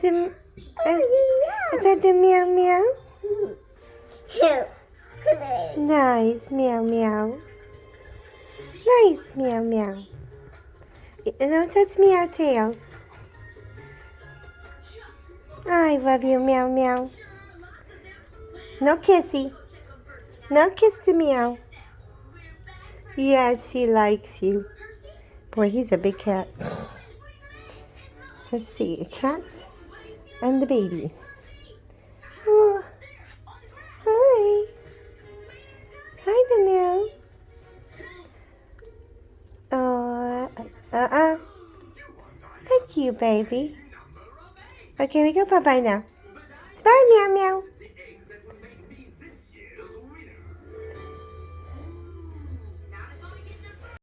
that the meow meow? Nice meow meow. Nice meow meow. Don't touch meow tails. I love you, meow meow. No kissy. No kiss the meow. Yeah, she likes you. Boy, he's a big cat. Let's see, cats and the baby. Oh, hi. Hi, Danielle. Oh, thank you, baby. Okay, we go bye-bye now. Bye, meow meow.